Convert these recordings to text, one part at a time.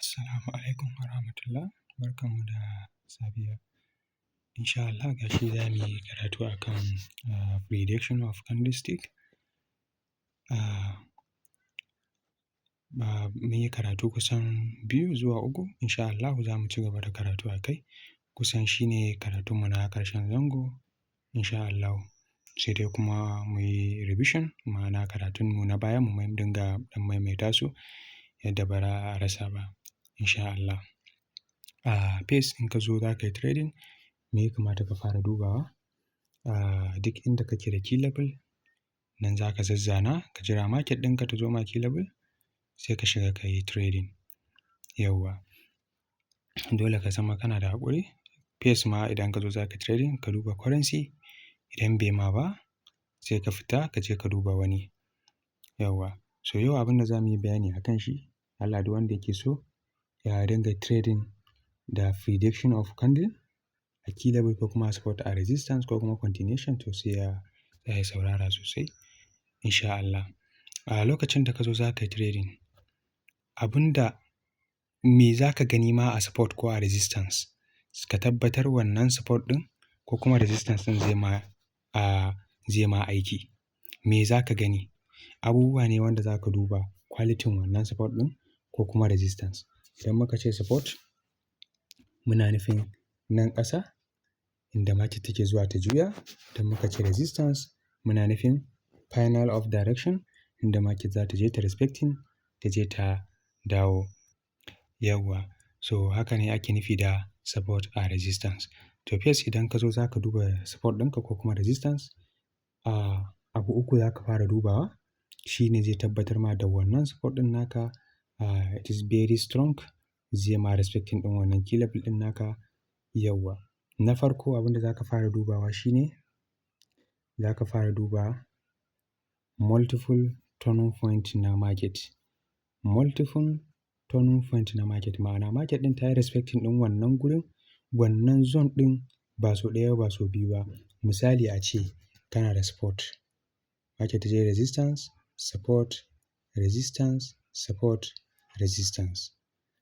Assalamu alaikum wa rahmatullah. Barkanmu da safiya. Insha Allah ga shi za mu yi karatu a kan prediction of candlestick. Mun yi karatu kusan 2 zuwa 3. Insha Allah za mu ci gaba da karatu a kai. Kusan shi ne karatunmu na ƙarshen zango. Insha Allah. Sai dai kuma mu yi revision, ma'ana karatunmu na baya mu dinga ɗan maimaita su yadda ba za a rasa ba. Insha Allah. Pace in ka zo za ka yi trading, me ya kamata ka fara dubawa? Duk inda kake da key level, nan za ka zazzana, ka jira market ɗinka ta zo ma key level, sai ka shiga ka yi trading. Yawwa. Dole ka zama kana da haƙuri. Pace ma idan ka zo za ka trading, ka duba currency. Idan bai ma ba, sai ka fita ka je ka duba wani. Yawwa. So yau abin da za mu yi bayani a kan shi, Allah duk wanda yake so ya dinga trading da prediction of candle a key level ko kuma support a resistance ko kuma continuation, to sai ya saurara sosai. Insha Allah. A lokacin da ka zo za ka yi trading, me za ka gani ma a support ko a resistance, ka tabbatar wannan support ɗin ko kuma resistance ɗin zai ma aiki. Me za ka gani? Abubuwa ne wanda za ka duba quality wannan support ɗin ko kuma resistance. Idan muka ce support, muna nufin nan ƙasa inda market take zuwa ta juya. Idan muka ce resistance, muna nufin final of direction inda market za ta je ta respecting, ta je ta dawo. Yawwa. So haka ne ake nufi da support a resistance. To first idan ka zo za ka duba support ɗinka ko kuma resistance, abu 3 za ka fara dubawa. Shi ne zai tabbatar ma da wannan support ɗin naka it is very strong, zai ma respecting ɗin wannan key level ɗin naka. Yawwa. Na farko abin da za ka fara dubawa shi ne, za ka fara duba multiple turning point na market. Multiple turning point na market, ma'ana market ɗin ta yi respecting ɗin wannan gurin, wannan zone ɗin ba sau ɗaya ba sau biyu ba. Misali a ce kana da support, market ta je resistance, support, resistance, support, resistance.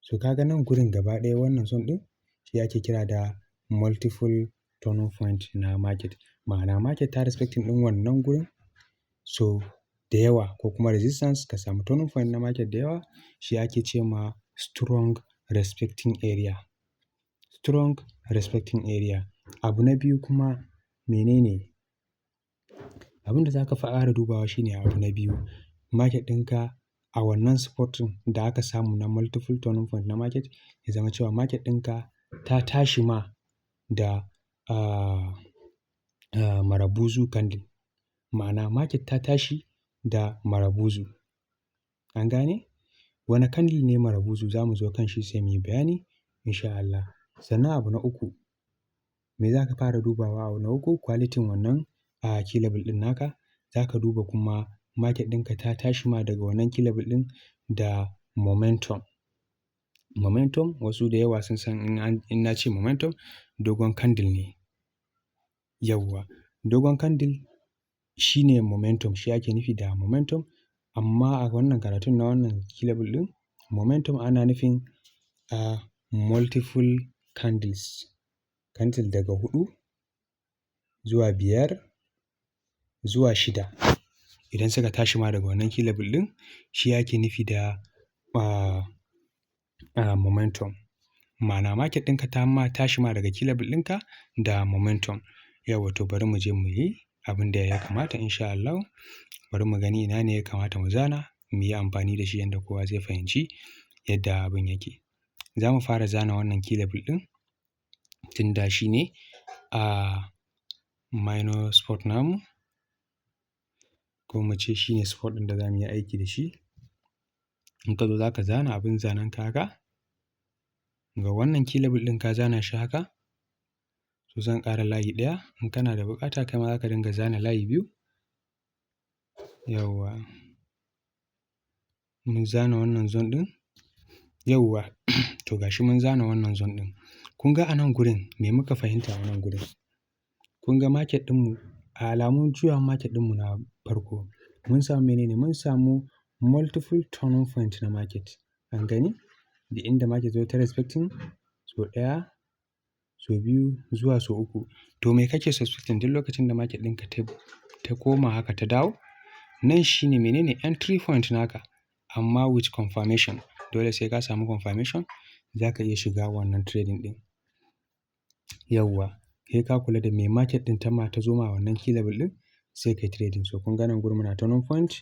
So ka ga nan gurin gaba ɗaya wannan zone ɗin shi ake kira da multiple turning point na market. Ma'ana market ta respecting ɗin wannan gurin so da yawa, ko kuma resistance ka samu turning point na market da yawa, shi ake ce ma strong respecting area. Strong respecting area. Abu na biyu kuma menene? Abin da za ka fara dubawa shi ne abu na biyu. Market ɗinka a wannan support ɗin da aka samu na multiple turning point na market, ya zama cewa market ɗinka ta tashi ma da marabuzu candle. Ma'ana market ta tashi da marabuzu. An gane? Wane candle ne marabuzu? Za mu zo kan shi sai mu yi bayani insha Allah. Sannan abu na 3, me za ka fara dubawa? Abu na 3 quality wannan key level ɗin naka. Za ka duba kuma market ɗinka ta tashi ma daga wannan key level ɗin da momentum. Momentum, wasu da yawa sun san in na ce momentum, dogon candle ne. Yawwa. Dogon candle shi ne momentum, shi ake nufi da momentum. Amma a wannan karatun na wannan key level ɗin, momentum ana nufin multiple candles. Candle daga 4 zuwa 5 zuwa 6. Idan suka tashi ma daga wannan key level ɗin, shi ake nufi da momentum. Ma'ana market ɗinka ta tashi ma daga key level ɗinka da momentum. Yawwa, to bari mu je mu yi abin da ya kamata insha Allah. Bari mu gani ina ne ya kamata mu zana, mu yi amfani da shi yadda kowa zai fahimci yadda abin yake. Za mu fara zana wannan key level ɗin tunda shi ne minor support namu, ko mu ce shi ne support ɗin da za mu yi aiki da shi. In ka zo za ka zana abin zanen ka haka, ga wannan key level ɗin ka zana shi haka, so zan ƙara layi ɗaya. In kana da buƙata kai ma za ka dinga zana layi 2. Yawwa. Mun zana wannan zone ɗin. Yawwa. To ga shi mun zana wannan zone ɗin. Kun ga a nan gurin me muka fahimta a nan gurin? Kun ga market ɗinmu, a alamun juyawan market ɗinmu na farko, mun samu menene? Mun samu multiple turning point na market. An gani? da inda market zo ta respecting so ɗaya, so biyu zuwa so uku. To me kake suspecting duk lokacin da market ɗinka ta koma haka ta dawo? Nan shi ne menene entry point naka, amma with confirmation. Dole sai ka samu confirmation za ka iya shiga wannan trading ɗin. Yawwa, sai ka kula da me market ɗin ta zo ma wannan key level ɗin sai ka yi trading. So kun ga nan gurin muna turning point,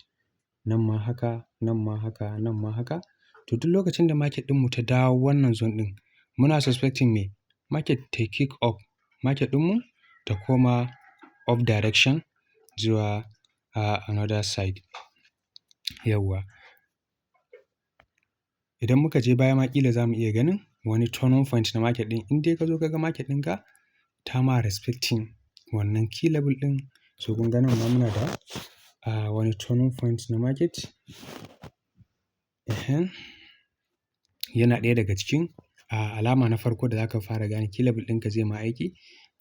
nan ma haka, nan ma haka, nan ma haka. To duk lokacin da market ɗinmu ta dawo wannan zone ɗin, muna suspecting me? Market ta kick up, market ɗinmu ta koma up direction zuwa another side. Yawwa. Idan muka je baya ma ƙila za mu iya ganin wani turning point na market ɗin. In dai ka zo ka ga market ɗinka ta ma respecting wannan key level ɗin. So kun ga nan ma muna da wani turning point na market. Yana ɗaya daga cikin alama na farko da za ka fara gane key level ɗinka zai ma aiki.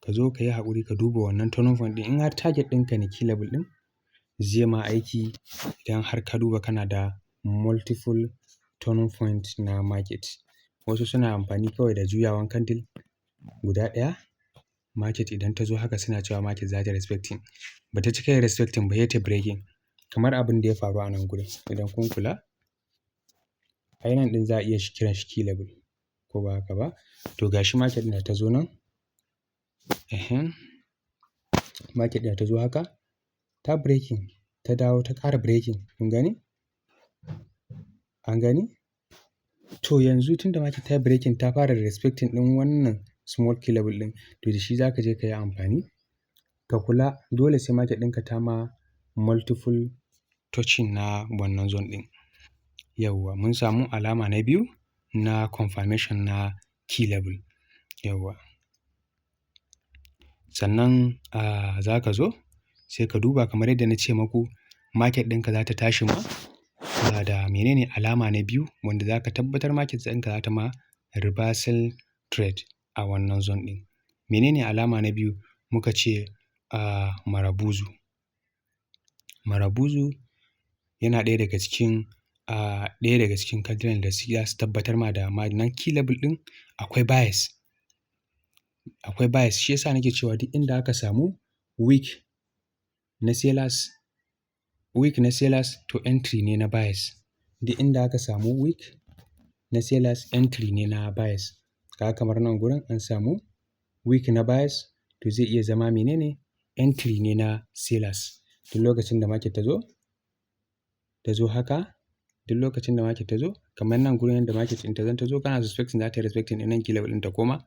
Ka zo ka yi haƙuri ka duba wannan turning point ɗin. In har target ɗinka ne key level ɗin zai ma aiki idan har ka duba kana da multiple turning point na market. Wasu suna amfani kawai da juyawan candle guda ɗaya. Market idan ta zo haka suna cewa market za ta respecting. Ba ta cika yin respecting ba, sai ta breaking. Kamar abin da ya faru a nan gurin. Idan kun kula, ai nan ɗin za a iya kiran shi key level ko ba haka ba. To ga shi market ɗin da ta zo nan. Market ɗin da ta zo haka ta breaking, ta dawo ta ƙara breaking. Kun gani? An gani? To yanzu tunda market ta breaking ta fara respecting ɗin wannan small key level ɗin, to da shi za ka je ka yi amfani. Ka kula dole sai market ɗinka ta ma multiple touching na wannan zone ɗin. Yawwa, mun samu alama na biyu na confirmation na key level. Yawwa. Sannan za ka zo sai ka duba kamar yadda na ce maku market ɗinka za ta tashi ma da menene alama na biyu wanda za ka tabbatar market ɗinka za ta ma reversal trade a wannan zone ɗin. Menene alama na biyu? Muka ce marabuzu. Marabuzu yana ɗaya daga cikin candle da za su tabbatar ma da nan key level ɗin akwai bias. Akwai bias, shi yasa nake cewa duk inda aka samu weak na sellers to entry ne na bias. Duk inda aka samu weak na sellers entry ne na bias. Kaga kamar nan gurin an samu weak na bias, to zai iya zama menene entry ne na sellers. Duk lokacin da market ta zo haka, duk lokacin da market ta zo kamar nan gurin yadda market ɗin ta zo kana suspecting za ta yi respecting ɗin nan key level ɗin ta koma.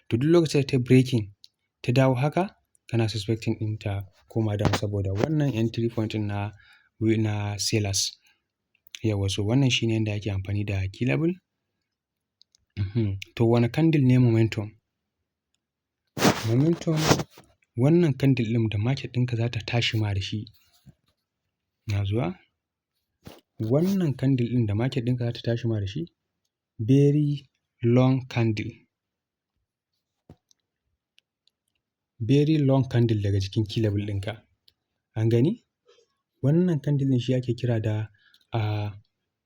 To duk lokacin da ta breaking ta dawo haka kana suspecting ɗin ta koma down saboda wannan entry point ɗin na sellers. Yawwa, so wannan shine yadda ake amfani da key level. To wane candle ne momentum? Momentum wannan candle ɗin da market ɗinka za ta tashi ma da shi. Na zuwa? Wannan candle ɗin da market ɗinka za ta tashi ma da shi very long candle. Very long candle daga cikin key level ɗinka. An gani? Wannan candle ɗin shi ake kira da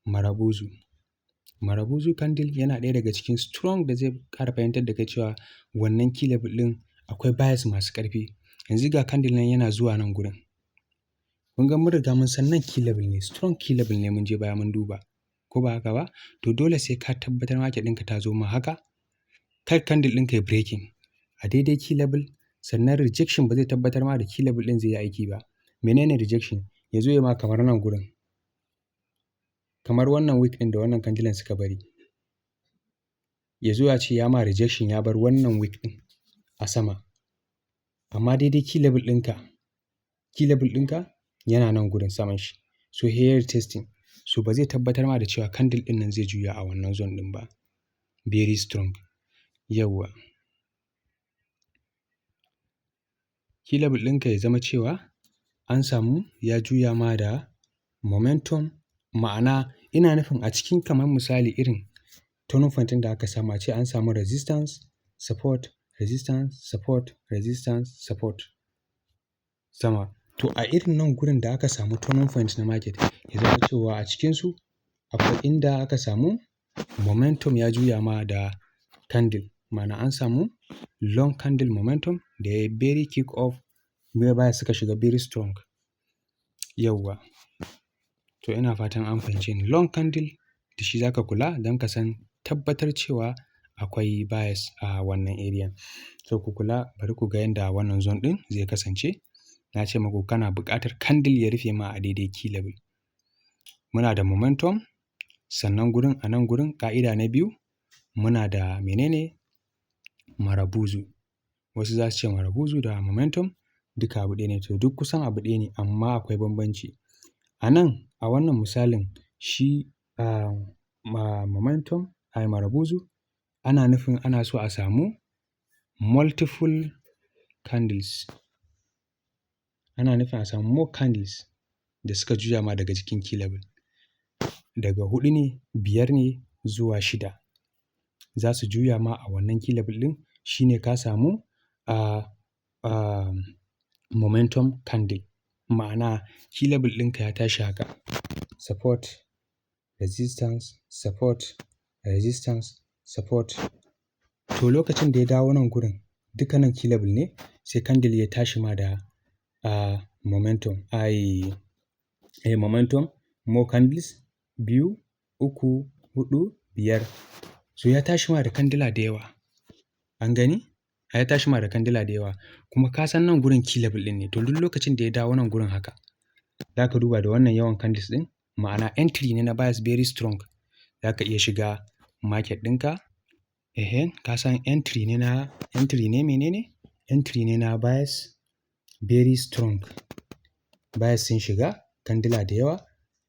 marabuzu. Marabuzu candle yana ɗaya daga cikin strong da zai ƙara fahimtar da kai cewa wannan key level ɗin akwai bias masu ƙarfi. Yanzu ga candle nan yana zuwa nan gurin. Kun ga mun riga mun san nan key level ne, strong key level ne, mun je baya mun duba. Ko ba haka ba? To dole sai ka tabbatar market ɗinka ta zo ma haka. Kar candle ɗinka ya breaking a daidai key level, sannan rejection ba zai tabbatar ma da key level ɗin zai yi aiki ba. Menene rejection? Ya zo ya ma kamar nan gurin. Kamar wannan wick ɗin da wannan candle suka bari. Ya zo ya ce ya ma rejection ya bar wannan wick ɗin a sama. Amma daidai key level ɗinka yana nan gurin saman shi. So here testing. So ba zai tabbatar ma da cewa candle ɗin nan zai juya a wannan zone ɗin ba. Very strong. Yawwa. Key level ɗinka ya zama cewa an samu ya juya ma da momentum. Ma'ana ina nufin a cikin kamar misali irin turning point ɗin da aka samu, a ce an samu resistance, support, resistance, support, resistance, support sama. To a irin nan gurin da aka samu turning point na market, ya zama cewa a cikinsu akwai inda aka samu momentum ya juya ma da candle, ma'ana an samu long candle momentum da ya very kick off baya suka shiga very strong. Yawwa, to ina fatan an fahimce ni. Long candle da shi za ka kula don ka san tabbatar cewa akwai bias a wannan area. So ku kula, bari ku ga yadda wannan zone ɗin zai kasance. Na ce muku kana buƙatar candle ya rufe ma a daidai key level. Muna da momentum, sannan a nan gurin ƙa'ida na biyu muna da menene marabuzu. Wasu za su ce marabuzu da momentum duka abu ɗaya ne, to duk kusan abu ɗaya ne amma akwai bambanci. A nan a wannan misalin shi momentum marabuzu ana nufin ana so a samu multiple candles. Ana nufin a samu more candles da suka juya ma daga jikin key level. Daga 4 ne, 5 ne zuwa 6 za su juya ma a wannan key level ɗin, shi ne ka samu momentum candle. Ma'ana key level ɗinka ya tashi haka, support, resistance, support, resistance, support. To lokacin da ya dawo nan gurin dukkanin key level ne, sai candle ya tashi ma da momentum. Momentum, more candles, 2, 3, 4, 5. So ya tashi ma da kandila da yawa. An gani? Ya tashi ma da kandila da yawa. Kuma ka san nan gurin key level ɗin ne. To duk lokacin da ya dawo nan gurin haka, za ka duba da wannan yawan candles ɗin, ma'ana entry ne na bias very strong. Za ka iya shiga market ɗinka. Ka san entry ne menene? Entry ne na bias very strong. Bias sun shiga, kandila da yawa.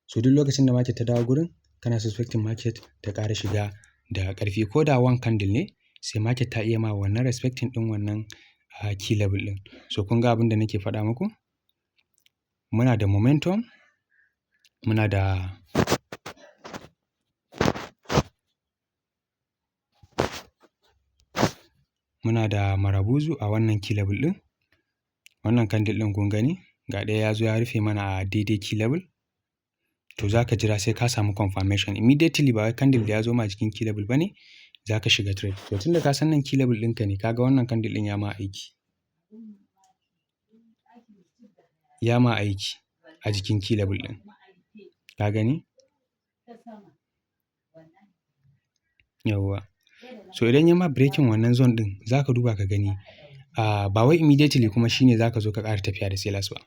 So duk lokacin da market ta dawo gurin, kana suspecting market ta ƙara shiga da ƙarfi. Ko da one candle ne, sai market ta iya ma wannan respecting ɗin wannan key level ɗin. So kun ga abin da nake faɗa muku? Muna da momentum, muna da marabuzu a wannan key level ɗin. Wannan candle ɗin kun gani? Ga ɗaya ya zo ya rufe mana a daidai key level. To za ka jira sai ka samu confirmation. Immediately ba wai candle da ya zo ma jikin key level ba ne, za ka shiga trade. To tun da ka san nan key level ɗinka ne, ka ga wannan candle ɗin ya ma aiki. Ya ma aiki a jikin key level ɗin. Ka gani? Yawwa. So idan ya ma breaking wannan zone ɗin, za ka duba ka gani. Ba wai immediately kuma shi ne za ka zo ka ƙara tafiya da sellers ba.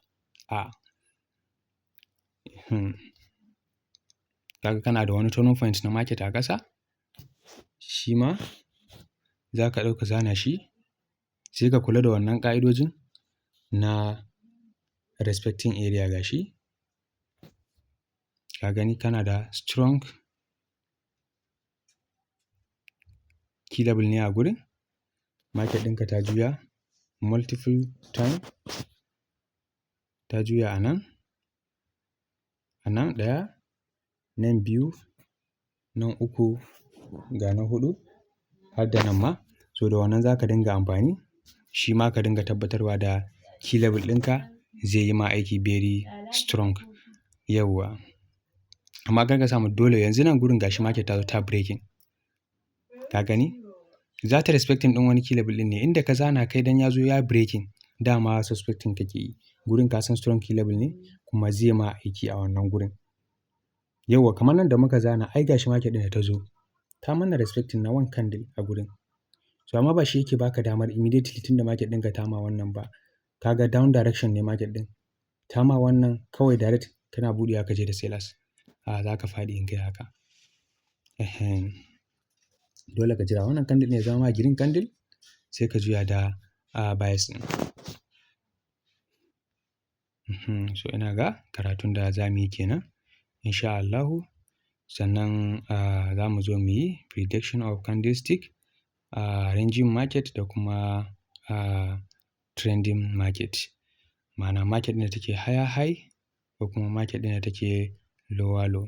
Kaga kana da wani turning point na market a ƙasa, shi ma za ka ɗauka zana shi, sai ka kula da wannan ƙa'idojin na respecting area ga shi. Ka gani kana da strong key level ne a gurin. Market ɗinka ta juya multiple time. Ta juya a nan ɗaya, nan 2, nan 3, ga na 4 har da nan ma. So da wannan za ka dinga amfani, shi ma ka dinga tabbatarwa da key level ɗinka zai yi ma aiki very strong. Yawwa. Amma kar ka samu dole yanzu nan gurin gashi market ta zo ta breaking. Ka gani? Za ta respecting ɗin wani key level ɗin ne. Inda ka zana kai dan ya zo ya breaking, dama suspecting kake yi. Gurin ka san strong key level ne kuma zai ma aiki a wannan gurin. Yawwa, kamar nan da muka zana, ai gashi market ɗin da ta zo ta mana respecting na one candle a gurin. So amma ba shi yake baka damar immediately tunda market ɗinka ta ma wannan ba. Ka ga down direction ne market ɗin. Ta ma wannan kawai direct kana buɗewa ka je da sellers. Za ka faɗi in kai haka. Dole ka jira wannan candle ne ya zama green candle, sai ka juya da bias ɗin. So ina ga karatun da za mu yi kenan insha Allahu. Sannan za mu zo mu yi prediction of candlestick, ranging market da kuma trending market. Ma'ana market ɗin da take higher high ko kuma market ɗin da take lower low.